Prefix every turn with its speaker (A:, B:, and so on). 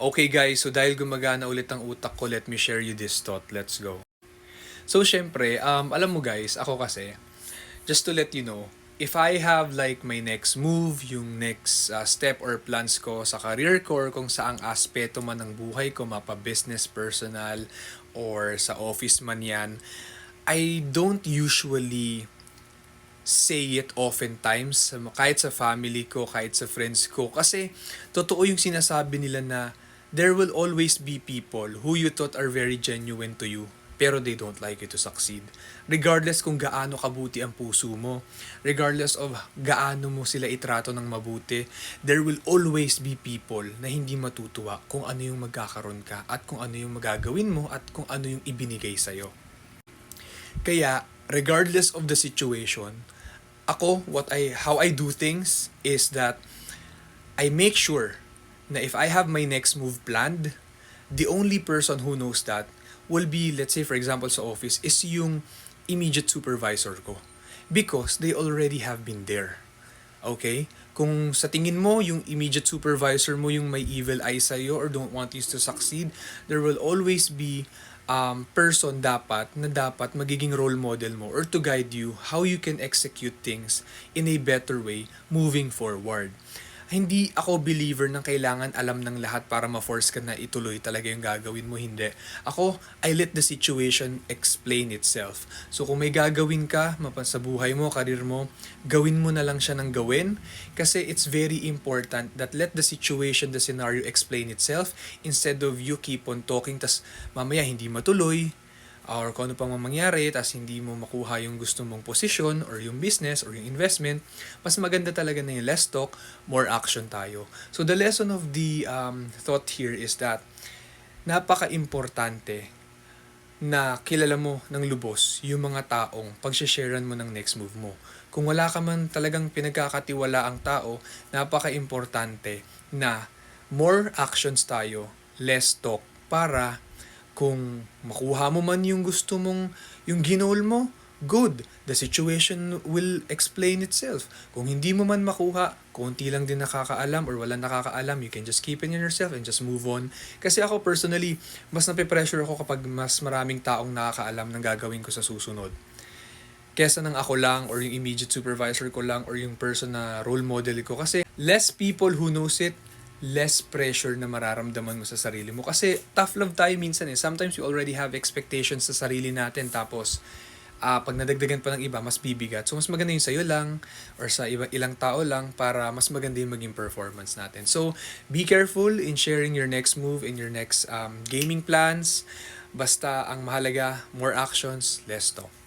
A: Okay guys, so dahil gumagana ulit ang utak ko, let me share you this thought. Let's go. So syempre, alam mo guys, ako kasi, just to let you know, if I have like my next move, yung next step or plans ko sa career ko or kung saang aspeto man ng buhay ko, mapa business, personal, or sa office man yan, I don't usually say it oftentimes, kahit sa family ko, kahit sa friends ko. Kasi, totoo yung sinasabi nila na there will always be people who you thought are very genuine to you, pero they don't like you to succeed. Regardless kung gaano kabuti ang puso mo, regardless of gaano mo sila itrato ng mabuti, there will always be people na hindi matutuwa kung ano yung magkakaroon ka at kung ano yung magagawin mo at kung ano yung ibinigay sa'yo. Kaya, regardless of the situation, ako, how I do things is that I make sure na if I have my next move planned, the only person who knows that will be, let's say for example sa office, is yung immediate supervisor ko. Because they already have been there. Okay? Kung sa tingin mo, yung immediate supervisor mo yung may evil eye sa'yo or don't want you to succeed, there will always be person dapat magiging role model mo or to guide you how you can execute things in a better way moving forward. Hindi ako believer ng kailangan alam ng lahat para ma-force ka na ituloy talaga yung gagawin mo. Hindi. Ako, I let the situation explain itself. So kung may gagawin ka sa buhay mo, karir mo, gawin mo na lang siya ng gawin. Kasi it's very important that let the situation, the scenario explain itself instead of you keep on talking tas mamaya hindi matuloy or kung ano pang mangyari tas hindi mo makuha yung gusto mong posisyon or yung business or yung investment, mas maganda talaga na yung less talk, more action tayo. So the lesson of the thought here is that napaka-importante na kilala mo ng lubos yung mga taong pagsha-sharean mo ng next move mo. Kung wala ka man talagang pinagkakatiwala ang tao, napaka-importante na more actions tayo, less talk, para kung makuha mo man yung gusto mong, yung ginol mo, good. The situation will explain itself. Kung hindi mo man makuha, konti lang din nakakaalam or wala nakakaalam, you can just keep it in yourself and just move on. Kasi ako personally, mas nape-pressure ako kapag mas maraming taong nakakaalam ng gagawin ko sa susunod. Kesa nang ako lang or yung immediate supervisor ko lang or yung person na role model ko. Kasi less people who knows it, less pressure na mararamdaman mo sa sarili mo. Kasi tough love tayo minsan eh. Sometimes we already have expectations sa sarili natin tapos pag nadagdagan pa ng iba, mas bibigat. So mas maganda yung sa'yo lang or sa ilang tao lang para mas maganda yung maging performance natin. So be careful in sharing your next move in your next gaming plans. Basta ang mahalaga, more actions, less talk.